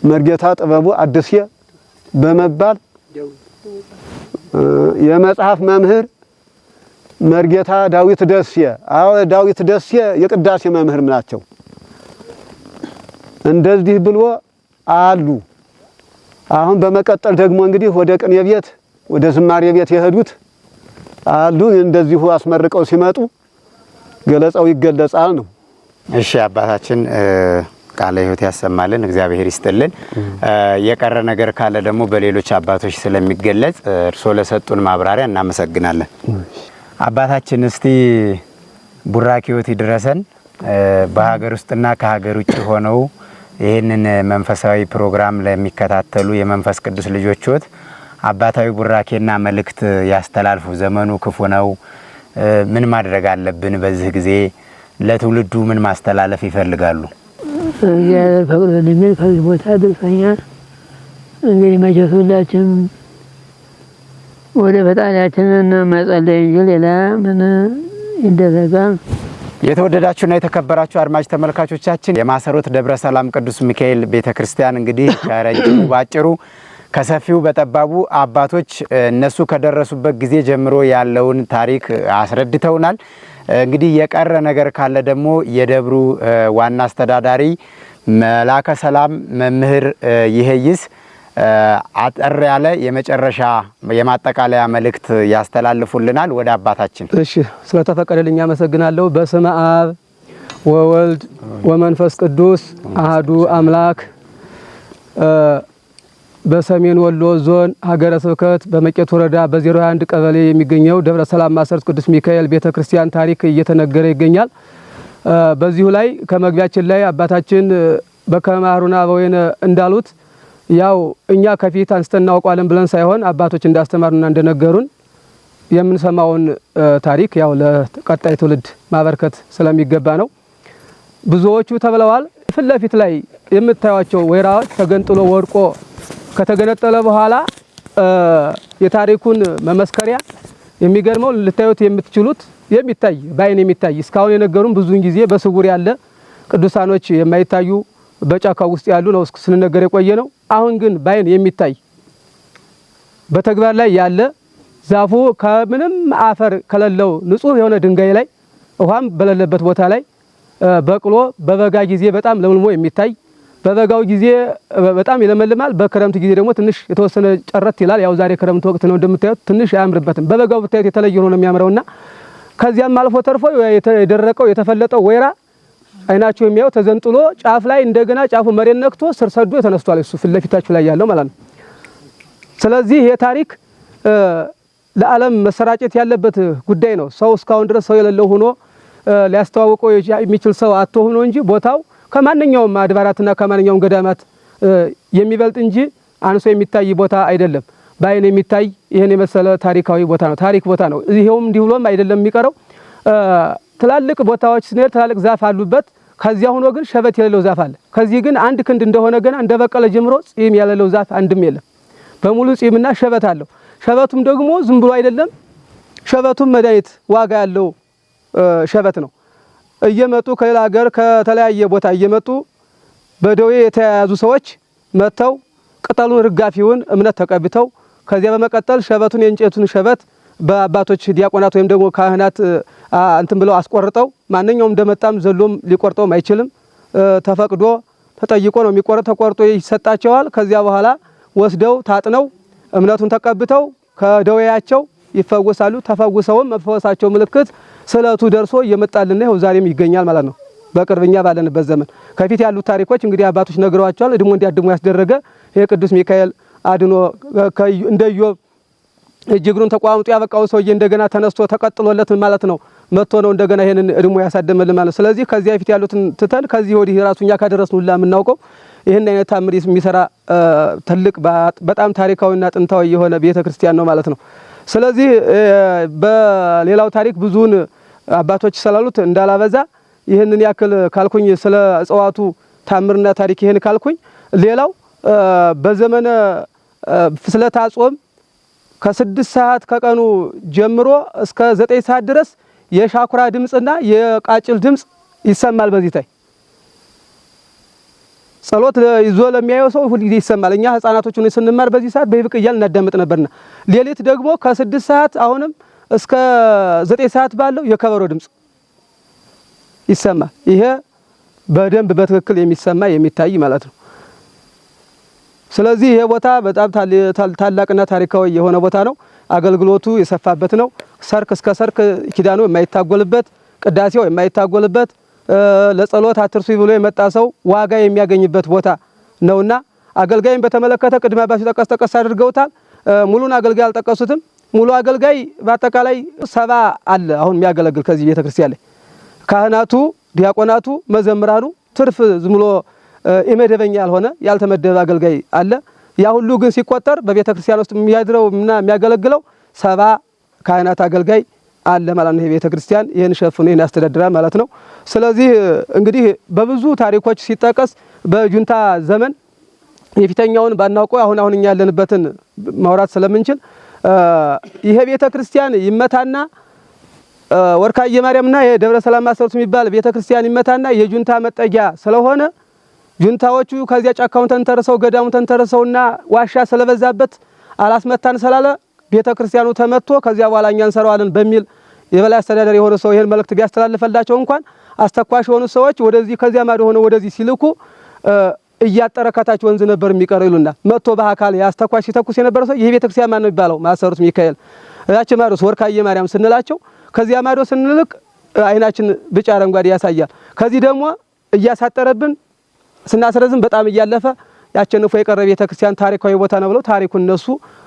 Speaker 6: መርጌታ ጥበቡ አድሴ በመባል የመጽሐፍ መምህር መርጌታ ዳዊት ደሴ፣ ዳዊት ደሴ የቅዳሴ መምህር ናቸው። እንደዚህ ብሎ አሉ። አሁን በመቀጠል ደግሞ እንግዲህ ወደ ቅኔ ቤት ወደ ዝማሬ ቤት የሄዱት አሉ። እንደዚሁ አስመርቀው ሲመጡ ገለጻው ይገለጻል ነው።
Speaker 5: እሺ አባታችን ቃለ ሕይወት ያሰማልን፣ እግዚአብሔር ይስጥልን። የቀረ ነገር ካለ ደግሞ በሌሎች አባቶች ስለሚገለጽ እርሶ ለሰጡን ማብራሪያ እናመሰግናለን። አባታችን እስቲ ቡራኪዎት ይድረሰን። በሀገር ውስጥና ከሀገር ውጭ ሆነው ይህንን መንፈሳዊ ፕሮግራም ለሚከታተሉ የመንፈስ ቅዱስ ልጆችዎት አባታዊ ቡራኬና መልእክት ያስተላልፉ። ዘመኑ ክፉ ነው። ምን ማድረግ አለብን? በዚህ ጊዜ ለትውልዱ ምን ማስተላለፍ ይፈልጋሉ?
Speaker 7: እግዚአብሔር ፈቅዶልኝ ከዚህ ቦታ ደርሰኛል። እንግዲህ መቼስ ሁላችንም ወደ ፈጣሪያችንን መጸለይ እንጂ ሌላ ምን ይደረጋል?
Speaker 5: የተወደዳችሁና የተከበራችሁ አድማጭ ተመልካቾቻችን የማሰሮት ደብረ ሰላም ቅዱስ ሚካኤል ቤተክርስቲያን እንግዲህ ከረጅሙ ባጭሩ ከሰፊው በጠባቡ አባቶች እነሱ ከደረሱበት ጊዜ ጀምሮ ያለውን ታሪክ አስረድተውናል። እንግዲህ የቀረ ነገር ካለ ደግሞ የደብሩ ዋና አስተዳዳሪ መላከ ሰላም መምህር ይሄይስ አጠር ያለ የመጨረሻ የማጠቃለያ መልእክት ያስተላልፉልናል። ወደ አባታችን።
Speaker 3: እሺ ስለተፈቀደልኝ አመሰግናለሁ። በስመ አብ ወወልድ ወመንፈስ ቅዱስ አህዱ አምላክ። በሰሜን ወሎ ዞን ሀገረ ስብከት በመቄት ወረዳ በ01 ቀበሌ የሚገኘው ደብረ ሰላም ማሰሮት ቅዱስ ሚካኤል ቤተክርስቲያን ታሪክ እየተነገረ ይገኛል። በዚሁ ላይ ከመግቢያችን ላይ አባታችን በከማሩና በወይነ እንዳሉት ያው እኛ ከፊት አንስተን እናውቃለን ብለን ሳይሆን አባቶች እንዳስተማሩና እንደነገሩን የምንሰማውን ታሪክ ያው ለቀጣይ ትውልድ ማበርከት ስለሚገባ ነው። ብዙዎቹ ተብለዋል። ፊት ለፊት ላይ የምታዩቸው ወይራዎች ተገንጥሎ ወድቆ ከተገነጠለ በኋላ የታሪኩን መመስከሪያ የሚገርመው ልታዩት የምትችሉት የሚታይ ባይን የሚታይ እስካሁን የነገሩን ብዙውን ጊዜ በስውር ያለ ቅዱሳኖች የማይታዩ በጫካው ውስጥ ያሉ ነው ስንነገር የቆየ ነው። አሁን ግን ባይን የሚታይ በተግባር ላይ ያለ ዛፉ ከምንም አፈር ከሌለው ንጹህ የሆነ ድንጋይ ላይ ውሃም በሌለበት ቦታ ላይ በቅሎ በበጋ ጊዜ በጣም ለምልሞ የሚታይ በበጋው ጊዜ በጣም ይለመልማል። በክረምት ጊዜ ደግሞ ትንሽ የተወሰነ ጨረት ይላል። ያው ዛሬ ክረምት ወቅት ነው እንደምታዩት ትንሽ አያምርበትም። በበጋው ብታዩት የተለየ ሆኖ ነው የሚያምረውና ከዚያም አልፎ ተርፎ የደረቀው የተፈለጠው ወይራ አይናችሁ የሚያው ተዘንጥሎ ጫፍ ላይ እንደገና ጫፉ መሬት ነክቶ ስር ሰዶ ተነስቷል። እሱ ፊት ለፊታችሁ ላይ ያለው ማለት ነው። ስለዚህ ይሄ ታሪክ ለዓለም መሰራጨት ያለበት ጉዳይ ነው። ሰው እስካሁን ድረስ ሰው የሌለው ሆኖ ሊያስተዋውቀው የሚችል ሰው አጥቶ ሆኖ እንጂ ቦታው ከማንኛውም አድባራትና ከማንኛውም ገዳማት የሚበልጥ እንጂ አንሶ የሚታይ ቦታ አይደለም። በአይን የሚታይ ይሄን የመሰለ ታሪካዊ ቦታ ነው። ታሪክ ቦታ ነው። ይሄውም እንዲህ ብሎም አይደለም የሚቀረው። ትላልቅ ቦታዎች ስንሄድ ትላልቅ ዛፍ አሉበት። ከዚያ ሆኖ ግን ሸበት የሌለው ዛፍ አለ። ከዚህ ግን አንድ ክንድ እንደሆነ ገና እንደበቀለ ጀምሮ ጺም ያለለው ዛፍ አንድም የለም። በሙሉ ጺምና ሸበት አለው። ሸበቱም ደግሞ ዝም ብሎ አይደለም። ሸበቱም መድኃኒት ዋጋ ያለው ሸበት ነው። እየመጡ ከሌላ ሀገር ከተለያየ ቦታ እየመጡ በደዌ የተያያዙ ሰዎች መጥተው ቅጠሉን ርጋፊውን እምነት ተቀብተው ከዚያ በመቀጠል ሸበቱን የእንጨቱን ሸበት በአባቶች ዲያቆናት ወይም ደግሞ ካህናት እንትን ብለው አስቆርጠው ማንኛውም እንደመጣም ዘሎም ሊቆርጠውም አይችልም። ተፈቅዶ ተጠይቆ ነው የሚቆርጥ። ተቆርጦ ይሰጣቸዋል። ከዚያ በኋላ ወስደው ታጥነው እምነቱን ተቀብተው ከደዌያቸው ይፈወሳሉ። ተፈውሰውም መፈወሳቸው ምልክት ስለቱ ደርሶ እየመጣልን ነው። ዛሬም ይገኛል ማለት ነው። በቅርብኛ ባለንበት ዘመን ከፊት ያሉት ታሪኮች እንግዲህ አባቶች ነግረዋቸዋል። እድሞ እንዲያድሙ ያስደረገ የቅዱስ ሚካኤል አድኖ እንደ ኢዮብ እጅ እግሩን ተቋምጦ ያበቃውን ሰውዬ እንደገና ተነስቶ ተቀጥሎለት ማለት ነው መጥቶ ነው እንደገና ይሄንን እድሞ ያሳደመልን ማለት። ስለዚህ ከዚያ በፊት ያሉትን ትተን ከዚህ ወዲህ ራሱኛ ካደረስን ሁላ የምናውቀው ይሄን አይነት ታምር የሚሰራ ትልቅ በጣም ታሪካዊና ጥንታዊ የሆነ ቤተክርስቲያን ነው ማለት ነው። ስለዚህ በሌላው ታሪክ ብዙውን አባቶች ስላሉት እንዳላበዛ ይህንን ያክል ካልኩኝ ስለ እጽዋቱ ታምርና ታሪክ ይሄን ካልኩኝ፣ ሌላው በዘመነ ፍልሰታ ጾም ከ6 ሰዓት ከቀኑ ጀምሮ እስከ 9 ሰዓት ድረስ የሻኩራ ድምጽና የቃጭል ድምጽ ይሰማል። በዚህ ታይ ጸሎት ይዞ ለሚያየው ሰው ሁሉ ይሰማል። እኛ ህፃናቶቹን ስንማር በዚህ ሰዓት በይብቅ እያልን እናዳምጥ ነበርና፣ ሌሊት ደግሞ ከ6 ሰዓት አሁንም እስከ 9 ሰዓት ባለው የከበሮ ድምጽ ይሰማል። ይሄ በደንብ በትክክል የሚሰማ የሚታይ ማለት ነው። ስለዚህ ይሄ ቦታ በጣም ታላቅና ታሪካዊ የሆነ ቦታ ነው። አገልግሎቱ የሰፋበት ነው። ሰርክ እስከ ሰርክ ኪዳኑ የማይታጎልበት፣ ቅዳሴው የማይታጎልበት፣ ለጸሎት አትርሱ ብሎ የመጣ ሰው ዋጋ የሚያገኝበት ቦታ ነውና አገልጋይን በተመለከተ ቅድመ አባቶች ጠቀስ አድርገውታል። ሙሉን አገልጋይ አልጠቀሱትም። ሙሉ አገልጋይ በአጠቃላይ 70 አለ አሁን የሚያገለግል ከዚህ ቤተክርስቲያን ላይ ካህናቱ፣ ዲያቆናቱ፣ መዘምራኑ ትርፍ ዝም ብሎ ኢመደበኛ ያልሆነ ያልተመደበ አገልጋይ አለ። ያ ሁሉ ግን ሲቆጠር በቤተክርስቲያን ውስጥ የሚያድረውና የሚያገለግለው 70 ካህናት አገልጋይ አለ ማለት ነው። ይሄ ቤተክርስቲያን ይሄን ሸፍኖ ይሄን ያስተዳድራል ማለት ነው። ስለዚህ እንግዲህ በብዙ ታሪኮች ሲጠቀስ በጁንታ ዘመን የፊተኛውን ባናውቀው አሁን እኛ ያለንበትን ማውራት ስለምንችል ይሄ ቤተክርስቲያን ይመታና ወርካየ ማርያምና የደብረ ሰላም ማሰሩት የሚባል ቤተክርስቲያን ይመታና የጁንታ መጠጊያ ስለሆነ ጁንታዎቹ ከዚያ ጫካውን ተንተርሰው ገዳሙን ተንተርሰውና ዋሻ ስለበዛበት አላስመታን ስላለ ቤተክርስቲያኑ ተመቶ ከዚያ በኋላ እኛ እንሰራዋለን በሚል የበላይ አስተዳደር የሆነ ሰው ይሄን መልእክት ቢያስተላልፈላቸው እንኳን አስተኳሽ የሆኑ ሰዎች ወደዚህ ከዚያ ማዶ ሆነ ወደዚህ ሲልኩ እያጠረ ከታች ወንዝ ነበር የሚቀረው ይሉና መጥቶ በአካል ያስተኳሽ ሲተኩስ የነበረ ሰው ይሄ ቤተክርስቲያን ማን ነው የሚባለው? ማሰሩት ሚካኤል ያቺ ማዶስ ወርካየ ማርያም ስንላቸው ከዚያ ማዶ ስንልቅ አይናችን ብጫ አረንጓዴ ያሳያል። ከዚህ ደግሞ እያሳጠረብን ስናስረዝም በጣም እያለፈ ያቸንፎ የቀረ ቤተክርስቲያን ታሪካዊ ቦታ ነው ብለው ታሪኩን እነሱ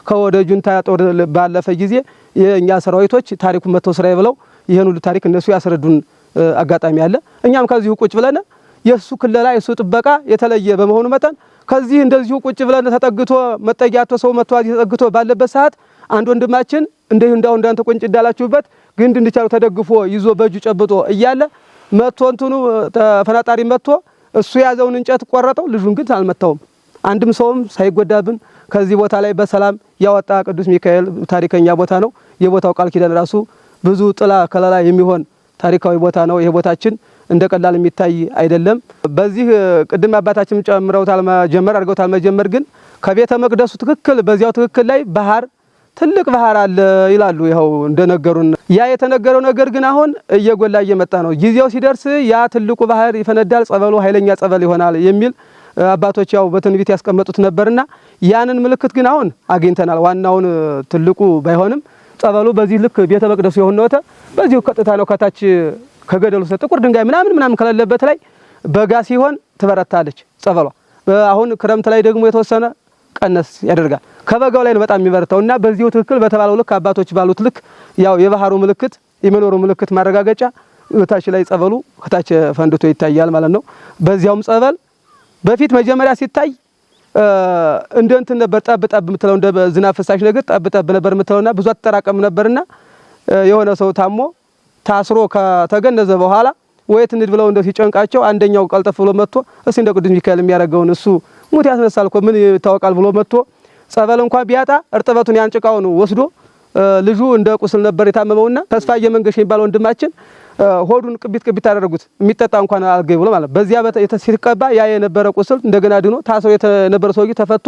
Speaker 3: ከወደ ጁንታ ጦር ባለፈ ጊዜ የኛ ሰራዊቶች ታሪኩን መተው ስራይ ብለው ይሄን ሁሉ ታሪክ እነሱ ያስረዱን አጋጣሚ አለ። እኛም ከዚሁ ቁጭ ብለን የሱ ክለላ የሱ ጥበቃ የተለየ በመሆኑ መጠን ከዚህ እንደዚሁ ቁጭ ብለን ተጠግቶ መጠጊያቶ ሰው መጥቶ ተጠግቶ ባለበት ሰዓት አንድ ወንድማችን እንዳንተ ቁንጭ እንዳላችሁበት ግንድ እንድቻሉ ተደግፎ ይዞ በእጁ ጨብጦ እያለ መጥቶ እንትኑ ተፈናጣሪ መጥቶ እሱ ያዘውን እንጨት ቆረጠው። ልጁን ግን አልመታውም። አንድም ሰውም ሳይጎዳብን ከዚህ ቦታ ላይ በሰላም ያወጣ ቅዱስ ሚካኤል ታሪከኛ ቦታ ነው። የቦታው ቃል ኪዳን ራሱ ብዙ ጥላ ከለላ የሚሆን ታሪካዊ ቦታ ነው። ይሄ ቦታችን እንደ ቀላል የሚታይ አይደለም። በዚህ ቅድም አባታችን ጨምረውታል መጀመር ግን ከቤተ መቅደሱ ትክክል በዚያው ትክክል ላይ ባህር ትልቅ ባህር አለ ይላሉ። ይኸው እንደነገሩን ያ የተነገረው ነገር ግን አሁን እየጎላ እየመጣ ነው። ጊዜው ሲደርስ ያ ትልቁ ባህር ይፈነዳል፣ ጸበሉ ኃይለኛ ጸበል ይሆናል የሚል አባቶች ያው በትንቢት ያስቀመጡት ነበርና ያንን ምልክት ግን አሁን አግኝተናል። ዋናውን ትልቁ ባይሆንም ጸበሉ በዚህ ልክ ቤተ መቅደሱ የሆነው በዚሁ ቀጥታ ነው። ከታች ከገደሉ ጥቁር ድንጋይ ምናምን ከሌለበት ላይ በጋ ሲሆን ትበረታለች ጸበሏ። አሁን ክረምት ላይ ደግሞ የተወሰነ ቀነስ ያደርጋል። ከበጋው ላይ ነው በጣም የሚበረታውና በዚሁ ትክክል በተባለው ልክ አባቶች ባሉት ልክ ያው የባህሩ ምልክት የመኖሩ ምልክት ማረጋገጫ ታች ላይ ጸበሉ ከታች ፈንድቶ ይታያል ማለት ነው። በዚያውም ጸበል በፊት መጀመሪያ ሲታይ እንትን ነበር ጠብ የምትለው እንደ ዝናብ ፍሳሽ ነገር ጠብ ነበር የምትለውና ብዙ አተራቀም ነበርና የሆነ ሰው ታሞ ታስሮ ከተገነዘ በኋላ ወይት እንድ ብለው እንደ ሲጨንቃቸው አንደኛው ቀልጠፍ ብሎ መጥቶ እስቲ እንደ ቅዱስ ሚካኤል የሚያደርገውን እሱ ሙት ያስነሳል እኮ ምን ይታወቃል ብሎ መጥቶ ጸበል እንኳን ቢያጣ እርጥበቱን ያንጭቃውን ወስዶ ልጁ እንደ ቁስል ነበር የታመመውና ተስፋዬ መንገሽ የሚባል ወንድማችን ሆዱን ቅቢት አደረጉት። የሚጠጣ እንኳን አልገኝ ብሎ ማለት በዚያ ሲቀባ ያ የነበረ ቁስል እንደገና ድኖ ታስሮ የነበረ ሰውዬ ተፈቶ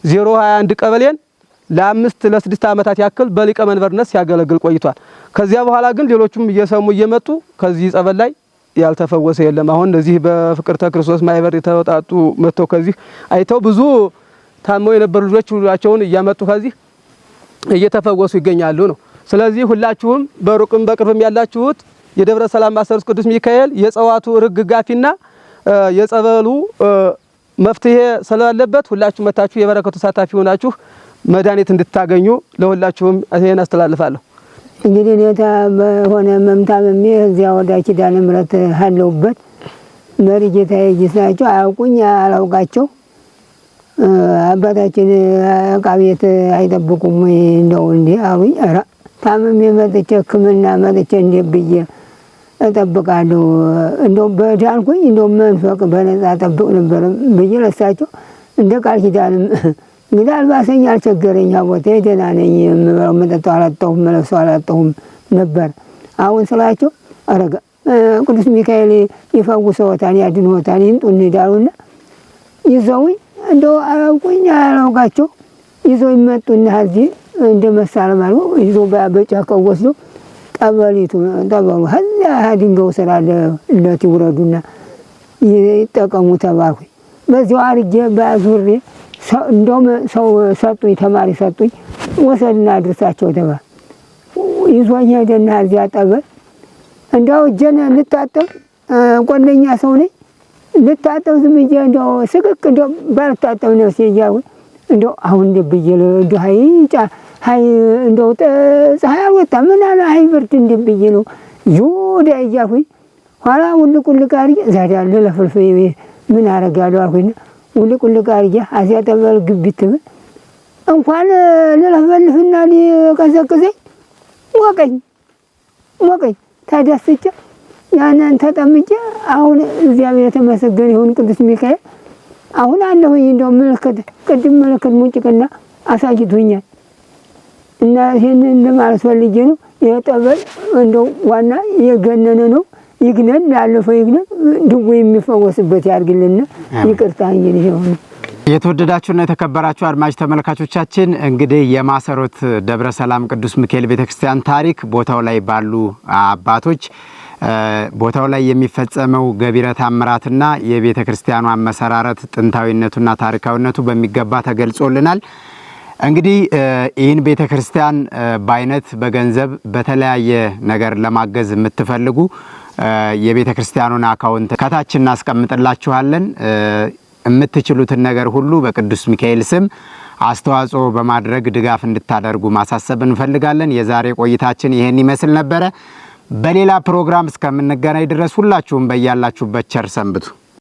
Speaker 3: 021 ቀበሌን ለ5 ለ6 ዓመታት ያክል በሊቀ መንበርነት ሲያገለግል ቆይቷል። ከዚያ በኋላ ግን ሌሎቹም እየሰሙ እየመጡ ከዚህ ጸበል ላይ ያልተፈወሰ የለም። አሁን እዚህ በፍቅርተ ክርስቶስ ማህበር የተወጣጡ መጥተው ከዚህ አይተው ብዙ ታመው የነበሩ ልጆች ሁላቸውን እያመጡ ከዚህ እየተፈወሱ ይገኛሉ ነው። ስለዚህ ሁላችሁም በሩቅም በቅርብም ያላችሁት የደብረ ሰላም ማሰሮት ቅዱስ ሚካኤል የጸዋቱ ርግጋፊና የጸበሉ መፍትሄ ስላለበት ሁላችሁ መታችሁ የበረከቱ ተሳታፊ ሆናችሁ መድኃኒት እንድታገኙ ለሁላችሁም ይሄን አስተላልፋለሁ።
Speaker 7: እንግዲህ ኔታ በሆነ መምታመም እዚያ ወዳ ኪዳነ ምሕረት አለውበት መሪጌታ ይጅሳቸው አያውቁኝ አላውቃቸው አባታችን ዕቃ ቤት አይጠብቁም እንደው እንዴ አሉኝ። ኧረ ታመሜ መጥቼ ሕክምና መጥቼ እንዴ ብዬ እጠብቃለሁ እንደው በዳንኩኝ እንደው መንፈቅ በነፃ ጠብቅ ነበር ብዬ ለሳቸው እንደ ቃል ኪዳንም እንግዲህ አልባሰኝ አልቸገረኝ አቦቴ ደህና ነኝ የምበላው መጠጣው አላጣሁም መለብሰው አላጣሁም ነበር። አሁን ስላቸው አረጋ ቅዱስ ሚካኤል ይፈውሰዎታል ያድንዎታል ይምጡ እንሂዳሉና ይዘውኝ እንደው አላውቁኝ አላውቃቸው ይዘው ይመጡና እዚህ እንደ መሳለም አሉ ይዘው በጫካው ወስደው ጠበሉ ሀዛ ድንጋዩ ስራ ለት ይውረዱና ይጠቀሙ ተባልኩኝ። በዚያው አርጌ በአዙሬ እንደውም ሰው ሰጡኝ ተማሪ ሰጡኝ ወሰድና አድርሳቸው ተባለ። ይዞኝ ሄደና እዚያ ጠበል እንደው እጄን ልታጠብ ቆለኛ ሰው ነኝ ልታጠብ ዝም ብዬ እንደው ስቅቅ እንደው ባልታጠብ ነው ሲያው እንደው አሁን ልብዬ እንደው ሃይ እንደው ፀሐይ አልወጣም ምን አለ ሃይ ብርድ እንደብዬ ነው ይሁዳ እያልኩኝ ኋላ ውልቁልቅ አድርጌ ዛሬ አለ ለፍልፍል ምን አደርጋለሁ አልኩኝ። ውልቁልቅ አድርጌ አዚያ ጠበል ግቢት እንኳን ልለፈልፍና ሊቀዘቅዘኝ ሞቀኝ ታዳስቼ ያንን ተጠምቄ አሁን እግዚአብሔር የተመሰገነ ይሁን ቅዱስ ሚካኤል አሁን አለሁኝ እንደው ምልክት ቅድም ምልክት ሙጭቅና አሳይቶኛል እና ይሄንን ለማለት ፈልጌ ነው። የጠበል እንደው ዋና የገነነ ነው ይግነን ያለፈው ይግነን ድው የሚፈወስበት ያርግልና ይቅርታ እንግዲህ ይሁን።
Speaker 5: የተወደዳችሁና የተከበራችሁ አድማጭ ተመልካቾቻችን እንግዲህ የማሰሮት ደብረ ሰላም ቅዱስ ሚካኤል ቤተክርስቲያን ታሪክ ቦታው ላይ ባሉ አባቶች ቦታው ላይ የሚፈጸመው ገቢረ ተአምራትና የቤተክርስቲያኑ አመሰራረት ጥንታዊነቱና ታሪካዊነቱ በሚገባ ተገልጾልናል። እንግዲህ ይህን ቤተክርስቲያን በአይነት በገንዘብ በተለያየ ነገር ለማገዝ የምትፈልጉ የቤተክርስቲያኑን አካውንት ከታች እናስቀምጥላችኋለን። የምትችሉትን ነገር ሁሉ በቅዱስ ሚካኤል ስም አስተዋጽኦ በማድረግ ድጋፍ እንድታደርጉ ማሳሰብ እንፈልጋለን። የዛሬ ቆይታችን ይሄን ይመስል ነበረ። በሌላ ፕሮግራም እስከምንገናኝ ድረስ ሁላችሁም በያላችሁበት ቸር ሰንብቱ።